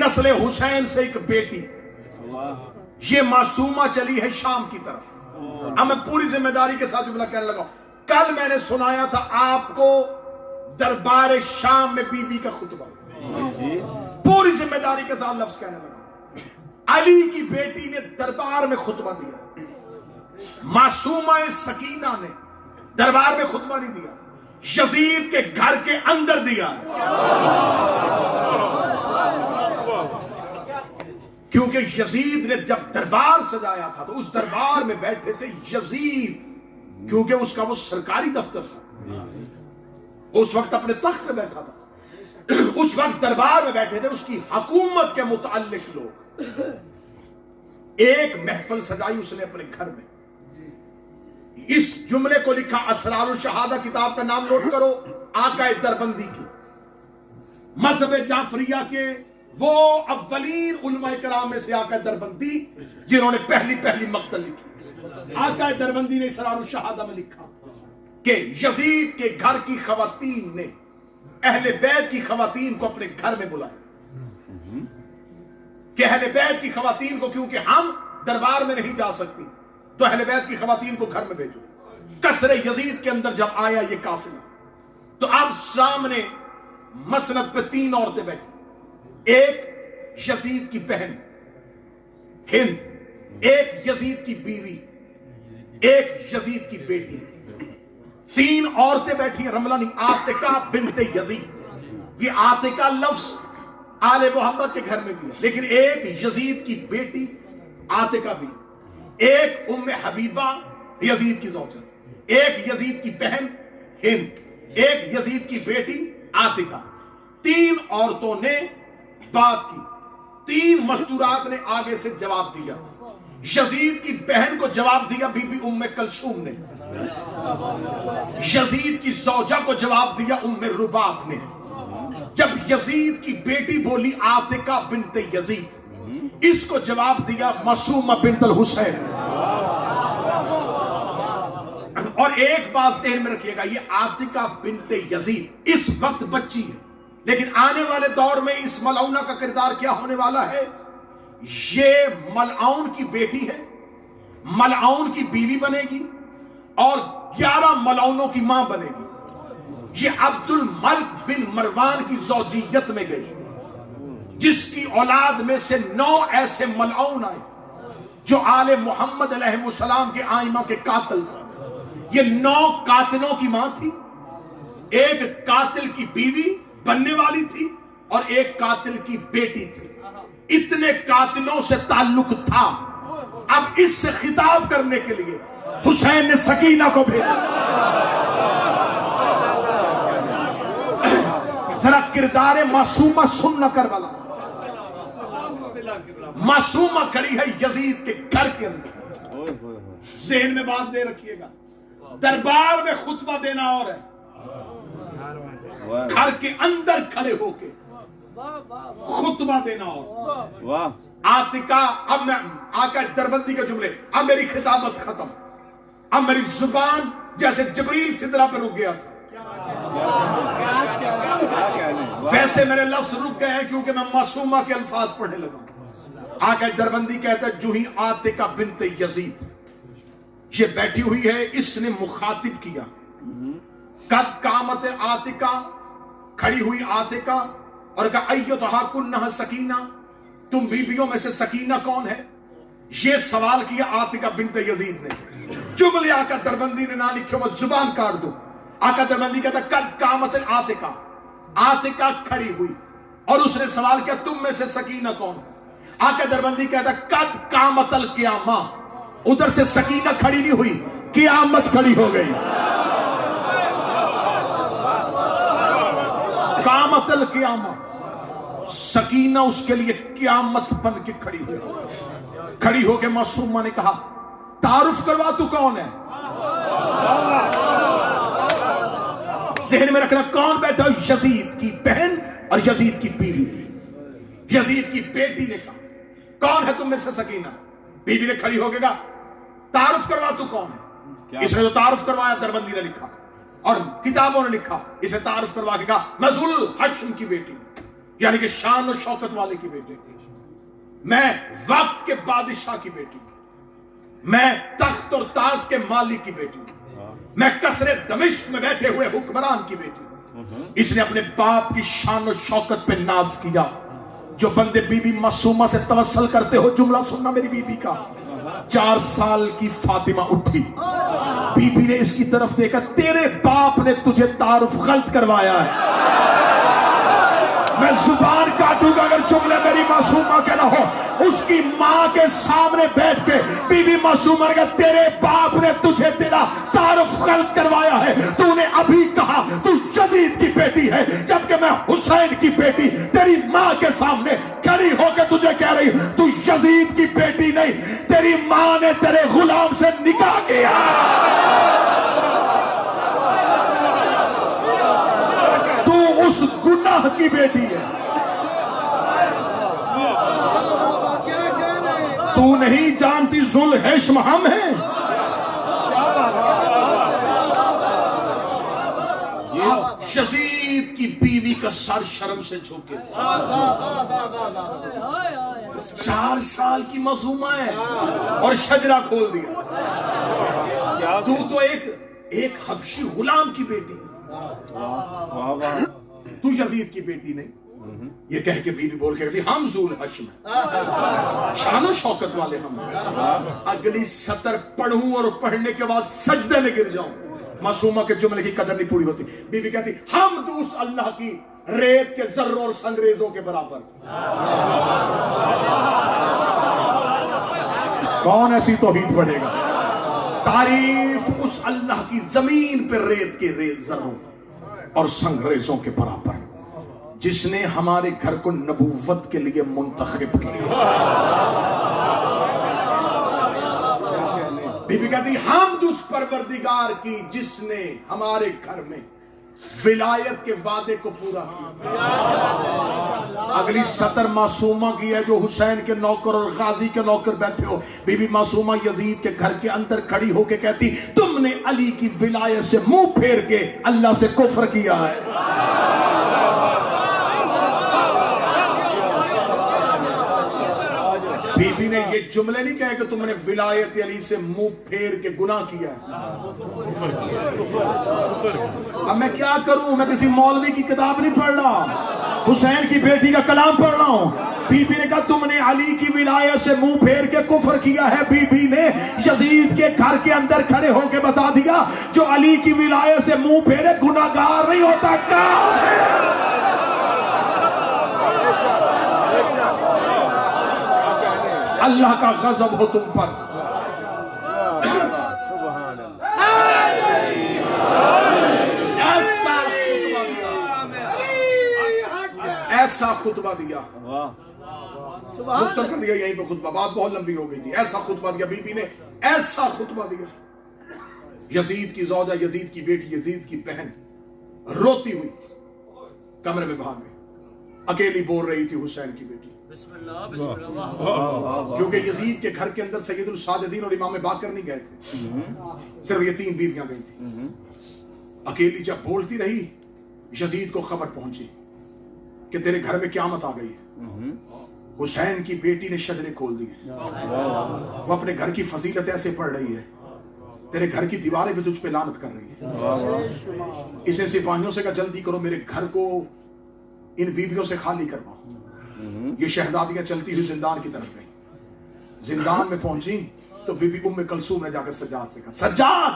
نسل حسین سے ایک بیٹی، یہ معصومہ چلی ہے شام کی طرف۔ اب میں پوری ذمہ داری کے ساتھ جملہ کہنے لگا، کل میں نے سنایا تھا آپ کو دربار شام میں بی بی کا خطبہ، پوری ذمہ داری کے ساتھ لفظ کہنے لگا، علی کی بیٹی نے دربار میں خطبہ دیا، معصومہ سکینہ نے دربار میں خطبہ نہیں دیا، یزید کے گھر کے اندر دیا، کیونکہ یزید نے جب دربار سجایا تھا تو اس دربار میں بیٹھے تھے یزید، کیونکہ اس کا وہ سرکاری دفتر تھا، اس وقت اپنے تخت پہ بیٹھا تھا، اس وقت دربار میں بیٹھے تھے اس کی حکومت کے متعلق لوگ۔ ایک محفل سجائی اس نے اپنے گھر میں، اس جملے کو لکھا، اسرار الشہادہ کتاب کا نام نوٹ کرو، آقا دربندی کی، مذہب جعفریہ کے وہ اولین علماء کرام میں سے آقا دربندی جنہوں نے پہلی مقتل لکھی۔ آقا دربندی نے اسرار الشہادہ میں لکھا کہ یزید کے گھر کی خواتین نے اہل بیت کی خواتین کو اپنے گھر میں بلایا، کہ اہل بیت کی خواتین کو، کیونکہ ہم دربار میں نہیں جا سکتی تو اہل بیت کی خواتین کو گھر میں بھیجو۔ قصر یزید کے اندر جب آیا یہ قافلہ تو اب سامنے مسند پہ 3 عورتیں بیٹھی، ایک یزید کی بہن ہند، ایک یزید کی بیوی، ایک یزید کی بیٹی، 3 عورتیں بیٹھی ہیں، رملہ نہیں، عاتقہ بنت یزید۔ یہ عاتقہ لفظ آل محمد کے گھر میں بھی ہے، لیکن ایک یزید کی بیٹی عاتقہ بھی، ایک ام حبیبہ یزید کی زوجہ، ایک یزید کی بہن ہند، ایک یزید کی بیٹی عاتقہ۔ 3 عورتوں نے بات کی، 3 مستورات نے آگے سے جواب دیا۔ یزید کی بہن کو جواب دیا بی بی ام کلثوم نے، یزید کی زوجہ کو جواب دیا ام رباب نے، جب یزید کی بیٹی بولی عاتقہ بنت یزید، اس کو جواب دیا معصومہ بنت الحسین۔ اور ایک بات ذہن میں رکھیے گا، یہ عاتقہ بنت یزید اس وقت بچی ہے، لیکن آنے والے دور میں اس ملعونہ کا کردار کیا ہونے والا ہے؟ یہ ملعون کی بیٹی ہے، ملعون کی بیوی بنے گی اور 11 ملعونوں کی ماں بنے گی۔ یہ عبد الملک بن مروان کی زوجیت میں گئی، جس کی اولاد میں سے 9 ایسے ملعون آئے جو آل محمد علیہ السلام کے آئمہ کے قاتل تھے۔ یہ 9 قاتلوں کی ماں تھی، ایک قاتل کی بیوی بننے والی تھی اور ایک قاتل کی بیٹی تھی۔ اتنے قاتلوں سے تعلق تھا۔ اب اس سے خطاب کرنے کے لیے حسین نے سکینہ کو بھیجا۔ ذرا کردار معصومہ سننا کربلا۔ معصومہ کھڑی ہے یزید کے گھر کے اندر، ذہن میں بات دے رکھیے گا، دربار میں خطبہ دینا اور ہے، گھر کے اندر کھڑے ہو کے خطبہ دینا اور۔ عاتقہ، اب میں آقا دربندی کے جملے، اب میری خطابت ختم، اب میری زبان جیسے جبریل سدرہ پہ رک گیا تھا، ویسے میرے لفظ رک گئے ہیں کیونکہ میں معصومہ کے الفاظ پڑھنے لگا۔ آقا دربندی کہتا ہے جو ہی عاتقہ بنت یزید یہ بیٹھی ہوئی ہے، اس نے مخاطب کیا، قد قامت عاتقہ، کھڑی ہوئی عاتقہ، اور کہا ایتھا کنہ سکینہ، تم بیویوں میں سے سکینہ کون ہے؟ یہ سوال کیا عاتقہ بنت یزید نے۔ جملے آقا دربندی نے نہ لکھے، میں زبان کاٹ دوں۔ آقا دربندی کہتا قد قامت عاتقہ، عاتقہ کھڑی ہوئی، اور اس نے سوال کیا تم میں سے سکینہ کون ہے؟ آقا دربندی کہتا قد قامت القیامہ، ادھر سے سکینہ کھڑی نہیں ہوئی، قیامت کھڑی ہو گئی۔ قامت القیامہ، سکینہ اس کے لیے قیامت بن کے کھڑی ہوئی۔ کھڑی ہو کے معصومہ نے کہا تعارف کروا تو کون ہے؟ ذہن میں رکھنا کون بیٹھا؟ یزید کی بہن اور یزید کی بیوی۔ یزید کی بیٹی نے کہا کون ہے تم میں سے سکینہ؟ بیوی نے کھڑی ہو کے کہا تعارف کروا تو کون ہے؟ اس نے تو تعارف کروایا، دربندی نے لکھا اور کتابوں نے لکھا، اسے تعارف کروا کے کہا میں ذوالحشم کی بیٹی ہوں۔ یعنی کہ شان و شوکت والے کی بیٹی، میں وقت کے بادشاہ کی بیٹی، میں تخت اور تاج کے مالک کی بیٹی، میں قصر دمشق میں بیٹھے ہوئے حکمران کی بیٹی۔ اس نے اپنے باپ کی شان و شوکت پہ ناز کیا۔ جو بندے بی بی معصومہ سے توسل کرتے ہو، جملہ سننا میری بی بی کا، 4 سال کی فاطمہ اٹھی، بی بی نے اس کی طرف دیکھا، تیرے باپ نے تجھے تعارف غلط کروایا ہے۔ میں زبان کاٹوں گا اگر جملے میری معصومہ کے نہ ہو۔ اس کی ماں کے سامنے بیٹھ کے بی بی معصومہ نے کہا، تیرے باپ نے تجھے تیرا تعارف غلط کروایا ہے، تو نے ابھی کہا تو یزید کی بیٹی ہے، جبکہ میں حسین کی بیٹی تیری ماں کے سامنے کھڑی ہو کے تجھے کہہ رہی ہوں تو یزید کی بیٹی نہیں، تیری ماں نے تیرے غلام سے نکاح کیا۔ تو اس گناہ کی بیٹی ہے، تو نہیں جانتی ذوالحشم ہم ہیں۔ یزید کی بیوی کا سر شرم سے جھکے، 4 سال کی معصومہ ہے اور شجرہ کھول دیا۔ تو ایک حبشی غلام کی بیٹی، تو یزید کی بیٹی نہیں۔ یہ کہہ کے بیوی بول کے ہم ذوالحشم ہیں، شان و شوکت والے ہم ہیں۔ اگلی سطر پڑھوں اور پڑھنے کے بعد سجدے میں گر جاؤں، معصومہ کے جملے کی قدر نہیں پوری ہوتی۔ بی بی کہتی ہم تو اس اللہ کی ریت کے ذروں اور سنگریزوں کے برابر۔ کون ایسی توحید پڑھے گا؟ تعریف اس اللہ کی زمین پہ ریت کے ریت ذروں اور سنگریزوں کے برابر، جس نے ہمارے گھر کو نبوت کے لیے منتخب کیا۔ بی بی کہتی حمد اس پروردگار کی جس نے ہمارے گھر میں ولایت کے وعدے کو پورا کیا۔ اگلی سطر معصومہ کی ہے جو حسین کے نوکر اور غازی کے نوکر بیٹھے ہو۔ بی بی معصومہ یزید کے گھر کے اندر کھڑی ہو کے کہتی تم نے علی کی ولایت سے منہ پھیر کے اللہ سے کفر کیا ہے۔ بی بی نے یہ جملے نہیں کہے کہ تم نے ولایت علی سے منہ پھیر کے گناہ کیا ہے۔ اب میں کیا کروں؟ میں کسی مولوی کی کتاب نہیں پڑھ رہا، حسین کی بیٹی کا کلام پڑھ رہا ہوں۔ بی بی نے کہا تم نے علی کی ولایت سے منہ پھیر کے کفر کیا ہے۔ بی بی نے یزید کے گھر کے اندر کھڑے ہو کے بتا دیا جو علی کی ولایت سے منہ پھیرے گناہگار نہیں ہوتا، کافر۔ اللہ کا غضب ہو تم پر۔ ایسا خطبہ دیا، مختصر کر دیا یہیں پہ خطبہ، بات بہت لمبی ہو گئی تھی۔ ایسا خطبہ دیا بی بی نے، ایسا خطبہ دیا۔ یزید کی زوجہ، یزید کی بیٹی، یزید کی بہن روتی ہوئی کمرے میں بھاگ گئی، اکیلی بول رہی تھی حسین کی بیٹی۔ کیونکہ یزید کے گھر کے اندر سید الساجدین اور امام باقر نہیں گئے تھے، صرف یہ 3 بیویاں گئی تھی۔ اکیلی جب بولتی رہی، یزید کو خبر پہنچی کہ تیرے گھر میں قیامت آ گئی ہے۔ حسین کی بیٹی نے شجرے کھول دیے، وہ اپنے گھر کی فضیلت ایسے پڑھ رہی ہے، تیرے گھر کی دیواریں بھی تجھ پہ لعنت کر رہی ہے۔ اسے سپاہیوں سے کہا جلدی کرو، میرے گھر کو ان بیویوں سے خالی کرواؤ۔ یہ شہزادیاں چلتی ہوئی زندان کی طرف گئی، زندان میں پہنچی تو بی بی ام کلثوم نے جا کر سجاد سے کہا سجاد،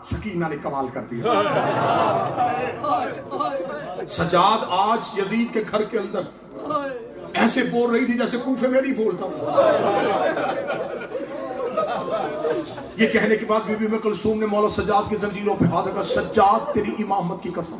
سکینہ نے کمال کر دیا۔ سجاد آج یزید کے گھر کے اندر ایسے بول رہی تھی جیسے کوفے میں نہیں بولتا ہوں۔ یہ کہنے کے بعد بی بی ام کلثوم نے مولا سجاد کی زنجیروں پہ ہاتھ رکھا، سجاد تیری امامت کی قسم